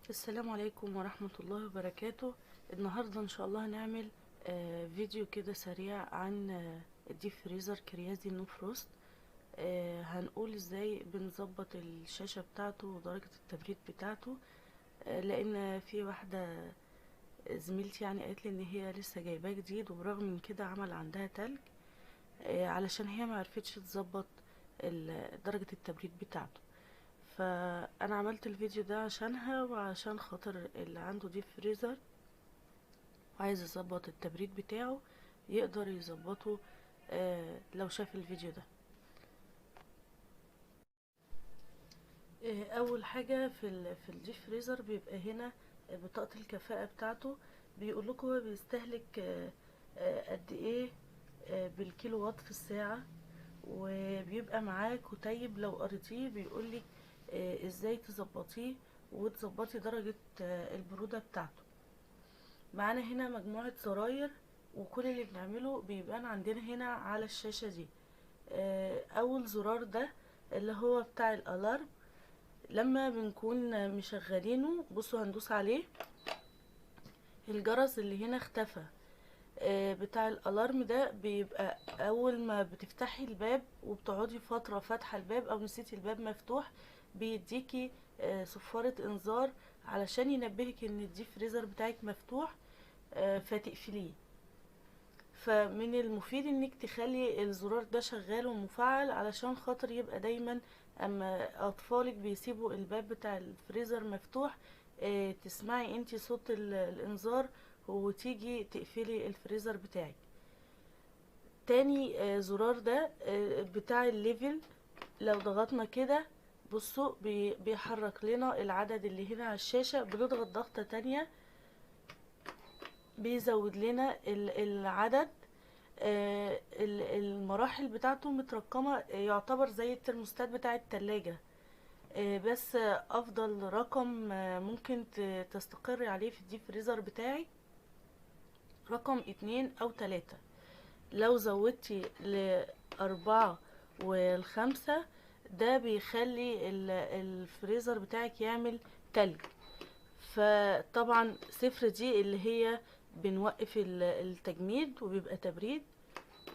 السلام عليكم ورحمة الله وبركاته. النهاردة ان شاء الله هنعمل فيديو كده سريع عن الديب فريزر كريازي نو فروست. هنقول ازاي بنظبط الشاشة بتاعته ودرجة التبريد بتاعته. لان في واحدة زميلتي يعني قالت لي ان هي لسه جايباه جديد، وبرغم من كده عمل عندها تلج علشان هي معرفتش تظبط درجة التبريد بتاعته. فانا عملت الفيديو ده عشانها وعشان خاطر اللي عنده ديب فريزر وعايز يظبط التبريد بتاعه يقدر يظبطه لو شاف الفيديو ده. اول حاجه في الديب فريزر بيبقى هنا بطاقه الكفاءه بتاعته، بيقول لكم هو بيستهلك قد ايه بالكيلو وات في الساعه، وبيبقى معاه كتيب لو قريتيه بيقولك ازاي تظبطيه وتظبطي درجه البروده بتاعته. معانا هنا مجموعة زراير، وكل اللي بنعمله بيبان عندنا هنا على الشاشة دي. اول زرار ده اللي هو بتاع الالارم، لما بنكون مشغلينه بصوا هندوس عليه الجرس اللي هنا اختفى. بتاع الالارم ده بيبقى اول ما بتفتحي الباب وبتقعدي فترة فاتحة الباب او نسيتي الباب مفتوح، بيديكي صفارة انذار علشان ينبهك ان الديب فريزر بتاعك مفتوح فتقفليه. فمن المفيد انك تخلي الزرار ده شغال ومفعل علشان خاطر يبقى دايما اما اطفالك بيسيبوا الباب بتاع الفريزر مفتوح تسمعي انتي صوت الانذار وتيجي تقفلي الفريزر بتاعك. تاني زرار ده بتاع الليفل، لو ضغطنا كده بصوا بيحرك لنا العدد اللي هنا على الشاشة، بنضغط ضغطة تانية بيزود لنا العدد. المراحل بتاعته مترقمة، يعتبر زي الترموستات بتاع التلاجة. بس افضل رقم ممكن تستقر عليه في الديب فريزر بتاعي رقم 2 أو 3. لو زودتي ل4 و5 ده بيخلي الفريزر بتاعك يعمل تلج. فطبعا 0 دي اللي هي بنوقف التجميد وبيبقى تبريد،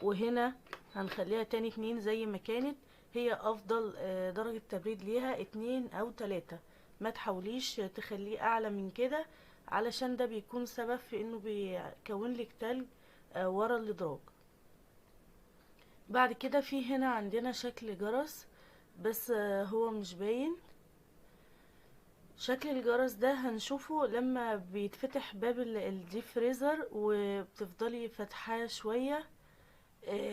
وهنا هنخليها تاني 2 زي ما كانت. هي افضل درجة تبريد ليها 2 أو 3، ما تحاوليش تخليه اعلى من كده علشان ده بيكون سبب في انه بيكون لك تلج ورا الادراج. بعد كده في هنا عندنا شكل جرس، بس هو مش باين. شكل الجرس ده هنشوفه لما بيتفتح باب الديب فريزر وبتفضلي فتحاه شوية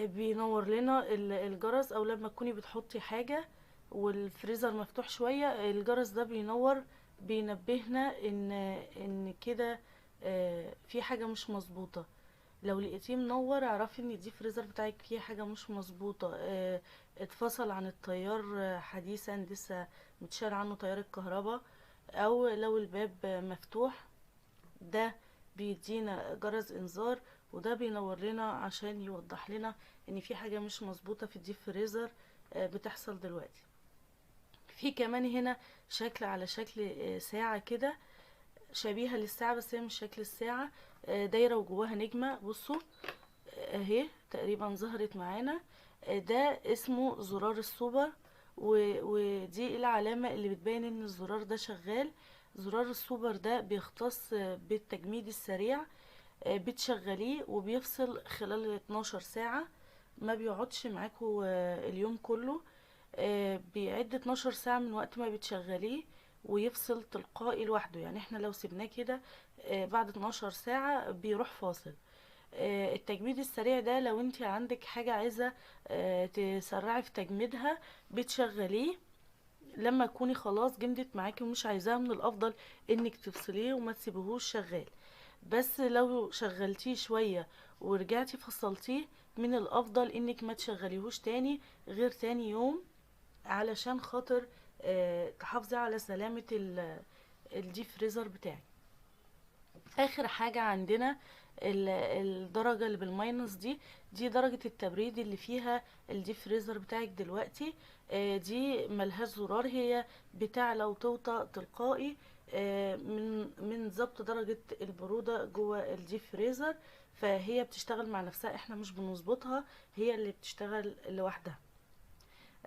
بينور لنا الجرس، او لما تكوني بتحطي حاجة والفريزر مفتوح شوية الجرس ده بينور، بينبهنا ان كده في حاجة مش مظبوطة. لو لقيتيه منور اعرفي ان دي فريزر بتاعك فيه حاجة مش مظبوطة، اتفصل عن التيار حديثا لسه متشال عنه تيار الكهرباء. او لو الباب مفتوح ده بيدينا جرس انذار، وده بينور لنا عشان يوضح لنا ان في حاجة مش مظبوطة في الديب فريزر بتحصل دلوقتي. في كمان هنا شكل على شكل ساعة كده شبيهة للساعة، بس هي مش شكل الساعة، دايرة وجواها نجمة. بصوا اهي تقريبا ظهرت معانا. ده اسمه زرار السوبر، ودي العلامة اللي بتبين ان الزرار ده شغال. زرار السوبر ده بيختص بالتجميد السريع، بتشغليه وبيفصل خلال 12 ساعة، ما بيقعدش معاكو اليوم كله. بيعد 12 ساعة من وقت ما بتشغليه ويفصل تلقائي لوحده. يعني احنا لو سيبناه كده بعد 12 ساعة بيروح فاصل. التجميد السريع ده لو انت عندك حاجة عايزة تسرعي في تجميدها بتشغليه، لما تكوني خلاص جمدت معاكي ومش عايزاها من الافضل انك تفصليه وما تسيبهوش شغال. بس لو شغلتيه شوية ورجعتي فصلتيه من الافضل انك ما تشغليهوش تاني غير تاني يوم علشان خاطر تحافظي على سلامة الديب فريزر بتاعك. اخر حاجة عندنا الدرجة اللي بالماينس دي درجة التبريد اللي فيها الديب فريزر بتاعك دلوقتي. دي ملهاش زرار، هي بتعلى وتوطى تلقائي من ضبط درجة البرودة جوه الديب فريزر. فهي بتشتغل مع نفسها، احنا مش بنظبطها، هي اللي بتشتغل لوحدها.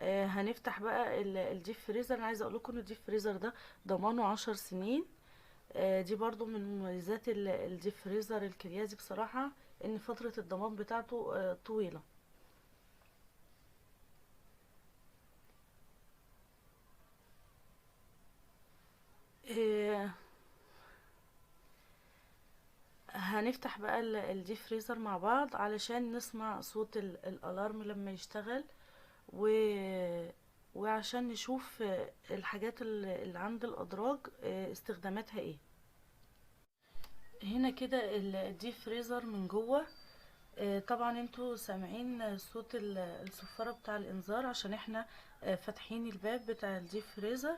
هنفتح بقى الديب فريزر. انا عايزه اقول لكم ان الديب فريزر ده ضمانه 10 سنين. دي برضو من مميزات الديب فريزر الكريازي بصراحة، ان فترة الضمان بتاعته طويلة. آه، هنفتح بقى الديب فريزر مع بعض علشان نسمع صوت الالارم لما يشتغل، و وعشان نشوف الحاجات اللي عند الادراج استخداماتها ايه. هنا كده الديب فريزر من جوه. طبعا انتوا سامعين صوت الصفارة بتاع الانذار عشان احنا فاتحين الباب بتاع الديب فريزر.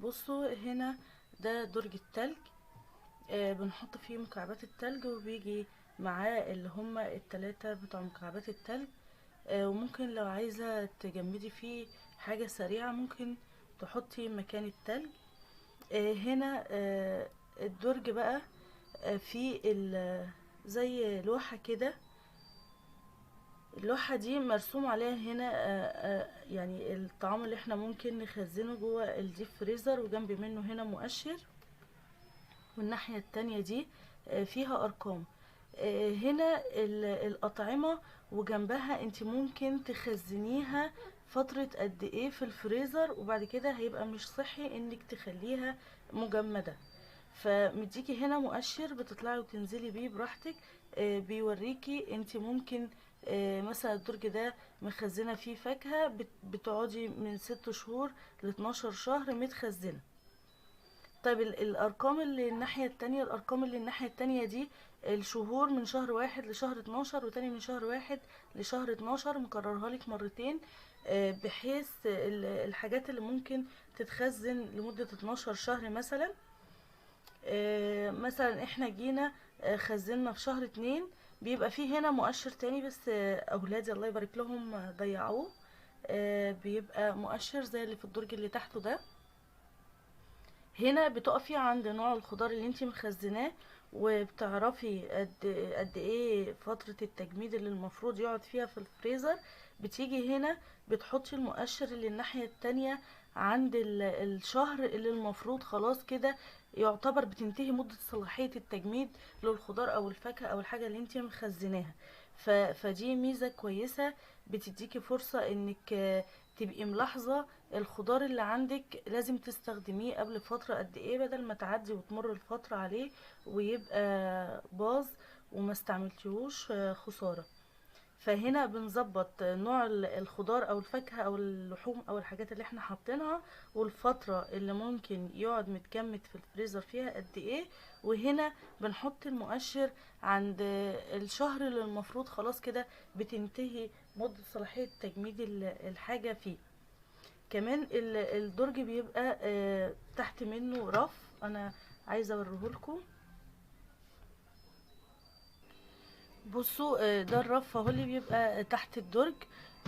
بصوا هنا، ده درج التلج. بنحط فيه مكعبات التلج، وبيجي معاه اللي هما التلاتة بتوع مكعبات التلج. وممكن لو عايزة تجمدي فيه حاجة سريعة ممكن تحطي مكان التلج. هنا الدرج بقى فيه زي لوحة كده. اللوحة دي مرسوم عليها هنا يعني الطعام اللي احنا ممكن نخزنه جوه الديب فريزر، وجنب منه هنا مؤشر، والناحية التانية دي فيها ارقام. هنا الاطعمة، وجنبها انت ممكن تخزنيها فترة قد ايه في الفريزر، وبعد كده هيبقى مش صحي انك تخليها مجمدة. فمديكي هنا مؤشر بتطلعي وتنزلي بيه براحتك. بيوريكي انت ممكن مثلا الدرج ده مخزنة فيه فاكهة بتقعدي من 6 شهور ل12 شهر متخزنة. طيب الارقام اللي الناحية التانية، الارقام اللي الناحية التانية دي الشهور من شهر 1 لشهر 12، وتاني من شهر 1 لشهر 12، مكررها لك مرتين بحيث الحاجات اللي ممكن تتخزن لمدة 12 شهر مثلا. مثلا احنا جينا خزنا في شهر 2، بيبقى فيه هنا مؤشر تاني، بس اولادي الله يبارك لهم ضيعوه. بيبقى مؤشر زي اللي في الدرج اللي تحته ده. هنا بتقفي عند نوع الخضار اللي انتي مخزناه، وبتعرفي قد ايه فترة التجميد اللي المفروض يقعد فيها في الفريزر. بتيجي هنا بتحطي المؤشر اللي الناحية التانية عند الشهر اللي المفروض خلاص كده يعتبر بتنتهي مدة صلاحية التجميد للخضار او الفاكهة او الحاجة اللي انتي مخزناها. فدي ميزة كويسة، بتديكي فرصة انك تبقي ملاحظة الخضار اللي عندك لازم تستخدميه قبل فترة قد ايه، بدل ما تعدي وتمر الفترة عليه ويبقى باظ وما استعملتيهوش خسارة. فهنا بنظبط نوع الخضار او الفاكهة او اللحوم او الحاجات اللي احنا حاطينها، والفترة اللي ممكن يقعد متجمد في الفريزر فيها قد ايه. وهنا بنحط المؤشر عند الشهر اللي المفروض خلاص كده بتنتهي مدة صلاحية تجميد الحاجة فيه. كمان الدرج بيبقى تحت منه رف، انا عايزه اوريهولكم. بصوا ده الرف اهو اللي بيبقى تحت الدرج.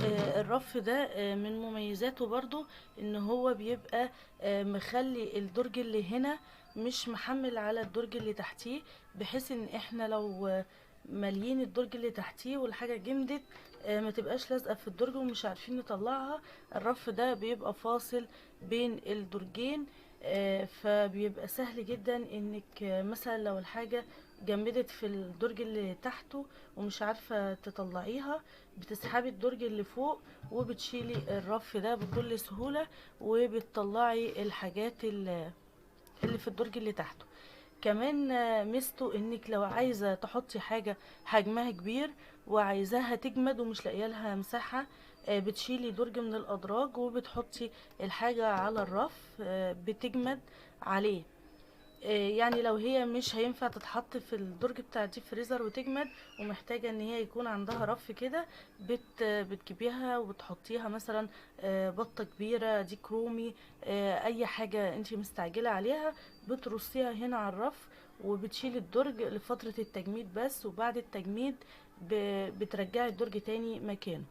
الرف ده من مميزاته برضو ان هو بيبقى مخلي الدرج اللي هنا مش محمل على الدرج اللي تحتيه، بحيث ان احنا لو ماليين الدرج اللي تحتيه والحاجة جمدت ما تبقاش لازقة في الدرج ومش عارفين نطلعها. الرف ده بيبقى فاصل بين الدرجين. فبيبقى سهل جدا انك مثلا لو الحاجة جمدت في الدرج اللي تحته ومش عارفة تطلعيها، بتسحبي الدرج اللي فوق وبتشيلي الرف ده بكل سهولة، وبتطلعي الحاجات اللي في الدرج اللي تحته. كمان ميزته انك لو عايزة تحطي حاجة حجمها كبير وعايزاها تجمد ومش لاقيه لها مساحة، بتشيلي درج من الادراج وبتحطي الحاجة على الرف بتجمد عليه. يعني لو هي مش هينفع تتحط في الدرج بتاع الديب فريزر وتجمد، ومحتاجة ان هي يكون عندها رف كده، بتجيبيها وتحطيها مثلا بطة كبيرة، ديك رومي، اي حاجة انتي مستعجلة عليها، بترصيها هنا على الرف، وبتشيلي الدرج لفترة التجميد بس، وبعد التجميد بترجعي الدرج تاني مكانه.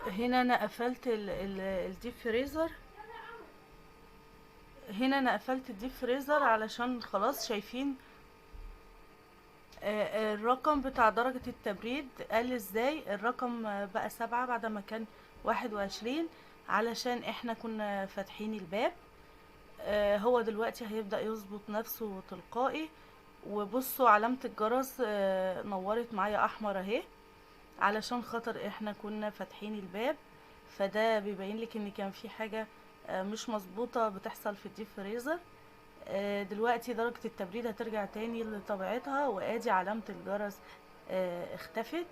هنا انا قفلت الديب فريزر. هنا انا قفلت الديب فريزر علشان خلاص شايفين الرقم بتاع درجة التبريد قل ازاي. الرقم بقى 7 بعد ما كان 21، علشان احنا كنا فاتحين الباب. هو دلوقتي هيبدأ يظبط نفسه تلقائي. وبصوا علامة الجرس نورت معايا احمر اهي، علشان خاطر احنا كنا فاتحين الباب. فده بيبين لك ان كان في حاجة مش مظبوطة بتحصل في الديب فريزر. دلوقتي درجة التبريد هترجع تاني لطبيعتها، وادي علامة الجرس اختفت.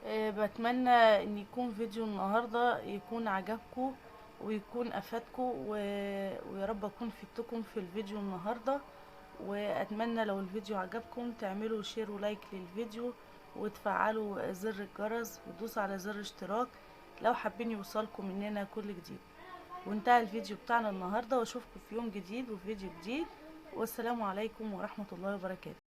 بتمنى ان يكون فيديو النهاردة يكون عجبكم ويكون افادكم، ويا رب اكون فدتكم في الفيديو النهاردة. واتمنى لو الفيديو عجبكم تعملوا شير ولايك للفيديو، وتفعلوا زر الجرس، وتدوسوا على زر اشتراك لو حابين يوصلكم مننا كل جديد. وانتهى الفيديو بتاعنا النهاردة، واشوفكم في يوم جديد وفي فيديو جديد. والسلام عليكم ورحمة الله وبركاته.